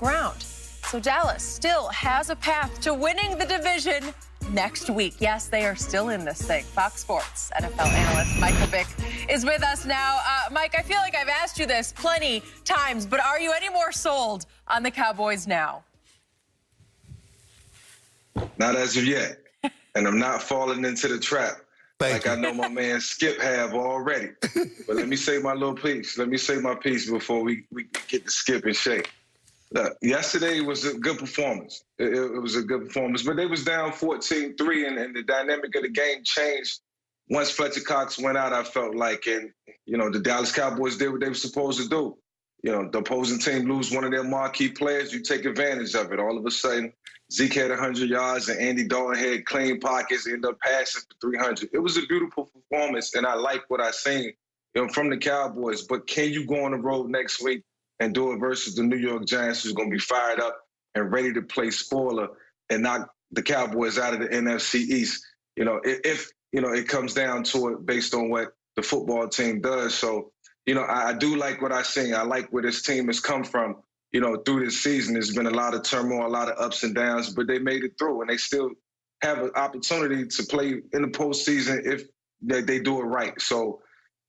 ground. So Dallas still has a path to winning the division next week. Yes, they are still in this thing. Fox Sports NFL analyst Michael Vick is with us now. Mike, I feel like I've asked you this plenty times, but are you any more sold on the Cowboys now? Not as of yet. And I'm not falling into the trap like I know my man Skip have already. But let me say my little piece. Let me say my piece before we get to Skip and Shake. Look, yesterday was a good performance. It was a good performance, but they was down 14-3, and the dynamic of the game changed once Fletcher Cox went out, I felt like. And, you know, the Dallas Cowboys did what they were supposed to do. You know, the opposing team lose one of their marquee players, you take advantage of it. All of a sudden, Zeke had 100 yards, and Andy Dalton had clean pockets, ended up passing for 300. It was a beautiful performance, and I like what I seen, you know, from the Cowboys. But can you go on the road next week and do it versus the New York Giants, who's going to be fired up and ready to play spoiler and knock the Cowboys out of the NFC East? You know, if you know, it comes down to it based on what the football team does. So, you know, I do like what I seen. I like where this team has come from. You know, through this season, there's been a lot of turmoil, a lot of ups and downs, but they made it through, and they still have an opportunity to play in the postseason if they do it right. So,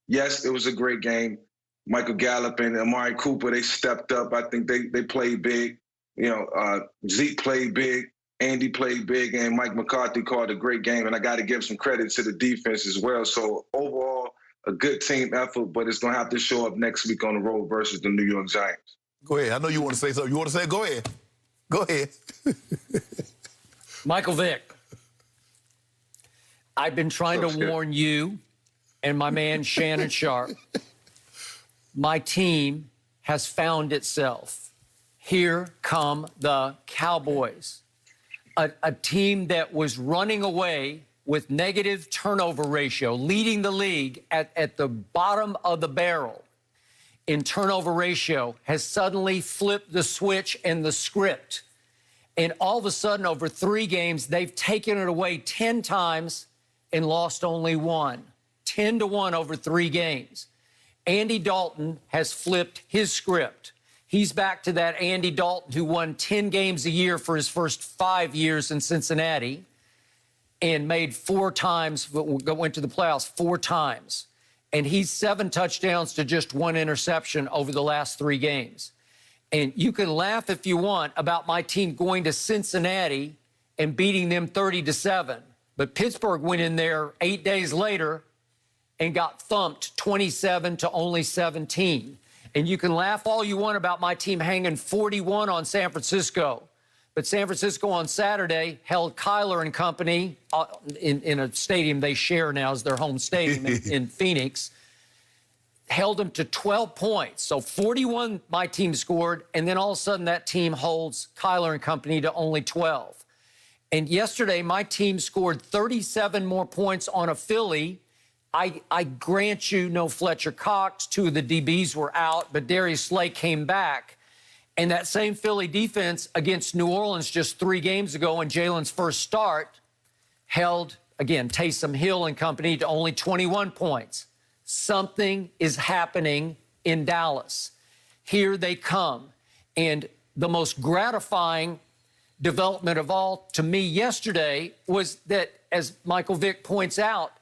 yes, it was a great game. Michael Gallup and Amari Cooper, they stepped up. I think they played big. You know, Zeke played big, Andy played big, and Mike McCarthy called a great game, and I got to give some credit to the defense as well. So, overall, a good team effort, but it's going to have to show up next week on the road versus the New York Giants. Go ahead. I know you want to say something. You want to say it? Go ahead. Go ahead. Michael Vick, I've been trying to warn you and my man Shannon Sharp. My team has found itself. Here come the Cowboys, a team that was running away with negative turnover ratio, leading the league at the bottom of the barrel in turnover ratio, has suddenly flipped the switch and the script. And all of a sudden, over 3 games, they've taken it away 10 times and lost only 1. 10-1 over 3 games. Andy Dalton has flipped his script. He's back to that Andy Dalton who won 10 games a year for his first 5 years in Cincinnati and made 4 times, went to the playoffs 4 times. And he's 7 touchdowns to just 1 interception over the last 3 games. And you can laugh if you want about my team going to Cincinnati and beating them 30-7. But Pittsburgh went in there 8 days later and got thumped 27 to only 17. And you can laugh all you want about my team hanging 41 on San Francisco. But San Francisco on Saturday held Kyler and company in a stadium they share now as their home stadium in Phoenix, held them to 12 points. So 41 my team scored, and then all of a sudden that team holds Kyler and company to only 12. And yesterday my team scored 37 more points on a Philly. I grant you no Fletcher Cox, 2 of the DBs were out, but Darius Slay came back. And that same Philly defense against New Orleans just 3 games ago in Jalen's first start held, again, Taysom Hill and company to only 21 points. Something is happening in Dallas. Here they come. And the most gratifying development of all to me yesterday was that, as Michael Vick points out,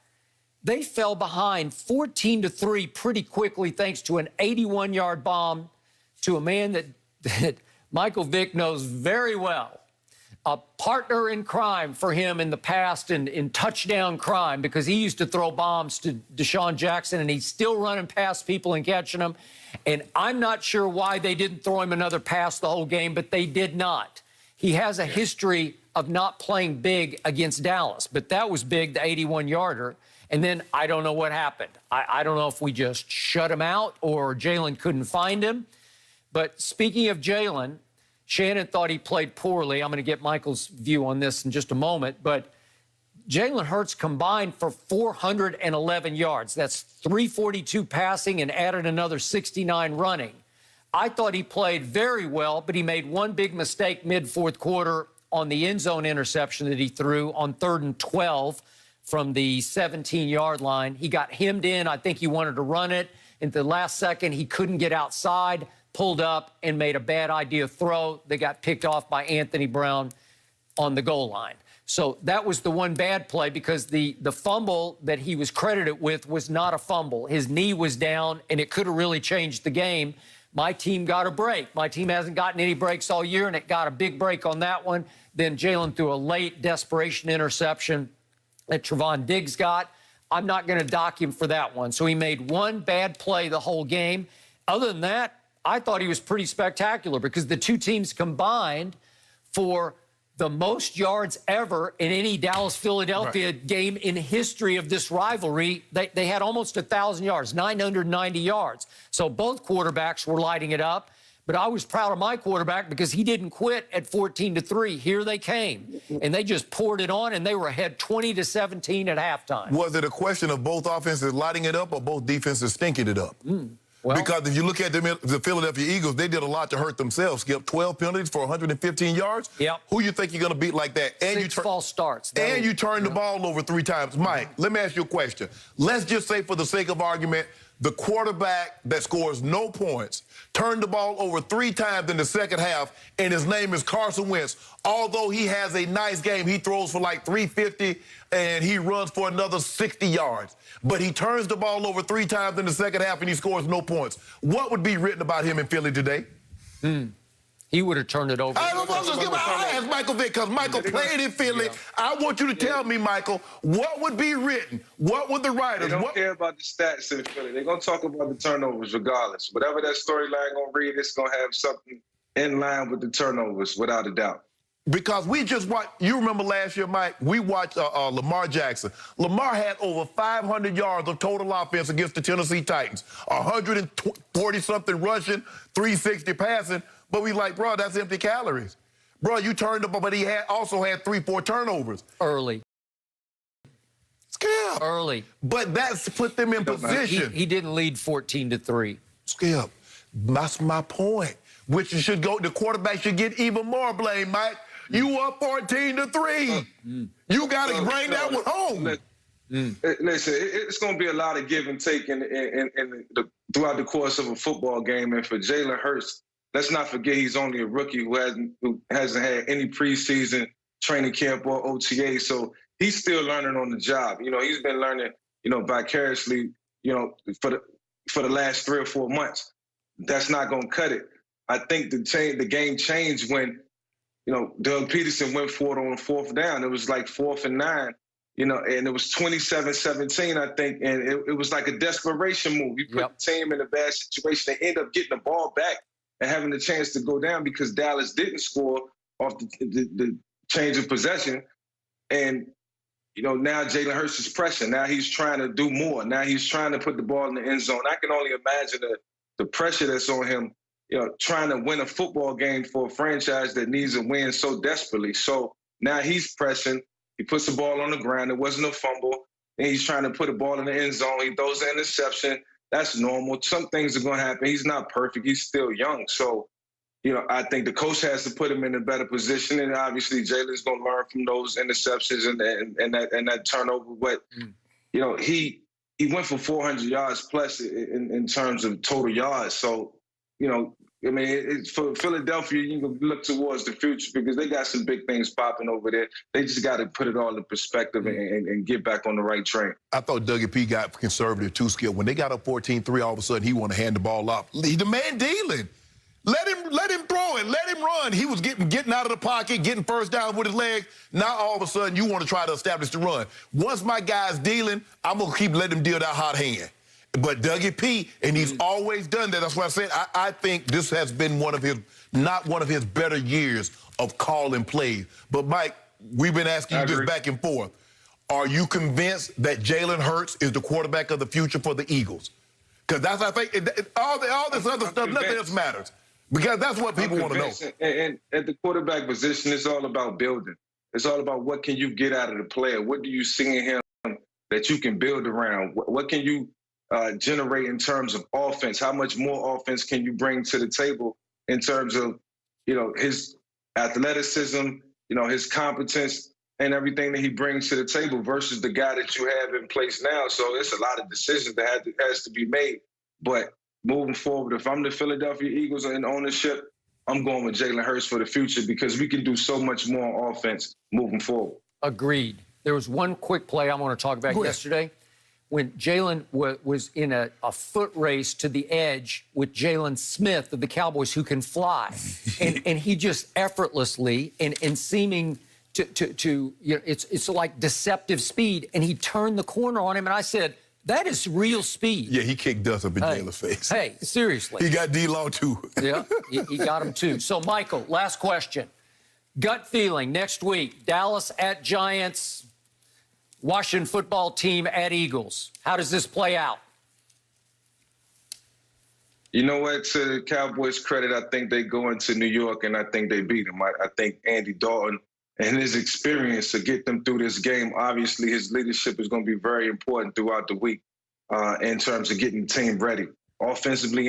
they fell behind 14-3 pretty quickly thanks to an 81-yard bomb to a man that Michael Vick knows very well, a partner in crime for him in the past in touchdown crime, because he used to throw bombs to Deshaun Jackson, and he's still running past people and catching them. And I'm not sure why they didn't throw him another pass the whole game, but they did not. He has a history of not playing big against Dallas, but that was big, the 81-yarder. And then I don't know what happened. I don't know if we just shut him out or Jalen couldn't find him. But speaking of Jalen, Shannon thought he played poorly. I'm going to get Michael's view on this in just a moment. But Jalen Hurts combined for 411 yards. That's 342 passing and added another 69 running. I thought he played very well, but he made one big mistake mid-4th quarter on the end zone interception that he threw on 3rd and 12 from the 17-yard line. He got hemmed in. I think he wanted to run it. At the last second, he couldn't get outside. pulled up and made a bad idea throw that got picked off by Anthony Brown on the goal line. So that was the one bad play, because the fumble that he was credited with was not a fumble. His knee was down, and it could have really changed the game. My team got a break. My team hasn't gotten any breaks all year, and it got a big break on that one. Then Jalen threw a late desperation interception that Trevon Diggs got. I'm not going to dock him for that one. So he made one bad play the whole game. Other than that, I thought he was pretty spectacular, because the two teams combined for the most yards ever in any Dallas-Philadelphia game in history of this rivalry. They had almost 1,000 yards, 990 yards. So both quarterbacks were lighting it up. But I was proud of my quarterback, because he didn't quit at 14-3. Here they came, and they just poured it on, and they were ahead 20-17 at halftime. Was it a question of both offenses lighting it up or both defenses stinking it up? Well, because if you look at the Philadelphia Eagles, they did a lot to hurt themselves. Skip 12 penalties for 115 yards. Yep. Who you think you're going to beat like that? And 6 false starts. And you turned the ball over 3 times. Mike, let me ask you a question. Let's just say, for the sake of argument, the quarterback that scores no points turned the ball over 3 times in the second half, and his name is Carson Wentz. Although he has a nice game, he throws for like 350, and he runs for another 60 yards. But he turns the ball over 3 times in the second half, and he scores no points. What would be written about him in Philly today? He would have turned it over. I asked Michael Vick, because Michael played in Philly. Yeah. I want you to tell me, Michael, what would be written? What would the writers... They don't care about the stats in Philly. They're going to talk about the turnovers regardless. Whatever that storyline going to read, it's going to have something in line with the turnovers, without a doubt. Because we just watched, you remember last year, Mike, we watched Lamar Jackson. Lamar had over 500 yards of total offense against the Tennessee Titans. 140-something rushing, 360 passing. But we like, bro, that's empty calories. Bro, you turned up, but he also had 3-4 turnovers. Early. Skip. Early. But that's put them in position. He didn't lead 14-3. Skip, that's my point. Which should go, the quarterback should get even more blame, Mike. You up 14-3. You got to bring that one home. Listen, it's going to be a lot of give and take throughout the course of a football game. And for Jalen Hurts, let's not forget he's only a rookie who hasn't had any preseason training camp or OTA. So he's still learning on the job. You know, he's been learning, vicariously, for the last 3 or 4 months. That's not going to cut it. I think the game changed when, Doug Peterson went for it on 4th down. It was like 4th and 9, and it was 27-17, I think. And it was like a desperation move. You put the team in a bad situation. They end up getting the ball back and having the chance to go down because Dallas didn't score off the change of possession. And, now Jalen Hurts is pressing. Now he's trying to do more. Now he's trying to put the ball in the end zone. I can only imagine the pressure that's on him, trying to win a football game for a franchise that needs a win so desperately. So now he's pressing. He puts the ball on the ground. It wasn't a fumble. And he's trying to put the ball in the end zone. He throws an interception. That's normal. Some things are going to happen. He's not perfect. He's still young. So, I think the coach has to put him in a better position. And obviously, Jalen's going to learn from those interceptions and that turnover. But, he went for 400 yards plus in terms of total yards. So, it's for Philadelphia, you can look towards the future because they got some big things popping over there. They just got to put it all in perspective and get back on the right train. I thought Dougie P got conservative too, Skip. When they got up 14-3, all of a sudden he wanted to hand the ball off. The man dealing. Let him throw it. Let him run. He was getting out of the pocket, getting first down with his legs. Now all of a sudden you want to try to establish the run. Once my guy's dealing, I'm going to keep letting him deal that hot hand. But Dougie P, and he's always done that. That's why I said I think this has been not one of his better years of calling plays. But, Mike, we've been asking you this back and forth. Are you convinced that Jalen Hurts is the quarterback of the future for the Eagles? Because that's, I think, all this other stuff, nothing else matters. Because that's what people want to know. And at the quarterback position, it's all about building. It's all about what can you get out of the player. What do you see in him that you can build around? What can you generate in terms of offense? How much more offense can you bring to the table in terms of, his athleticism, his competence and everything that he brings to the table versus the guy that you have in place now. So it's a lot of decisions that has to be made. But moving forward, if I'm the Philadelphia Eagles in ownership, I'm going with Jalen Hurts for the future because we can do so much more on offense moving forward. Agreed. There was one quick play I want to talk about yesterday when Jalen was in a foot race to the edge with Jalen Smith of the Cowboys, who can fly. and he just effortlessly and seeming to you know, it's like deceptive speed. And he turned the corner on him, and I said, that is real speed. Yeah, he kicked dust up in Jalen's face. Hey, seriously. He got D-Law, too. Yeah, he got him, too. So, Michael, last question. Gut feeling next week, Dallas at Giants, Washington football team at Eagles. How does this play out? You know what? To the Cowboys' credit, I think they go into New York, and I think they beat them. I think Andy Dalton and his experience to get them through this game, obviously his leadership is going to be very important throughout the week in terms of getting the team ready, offensively and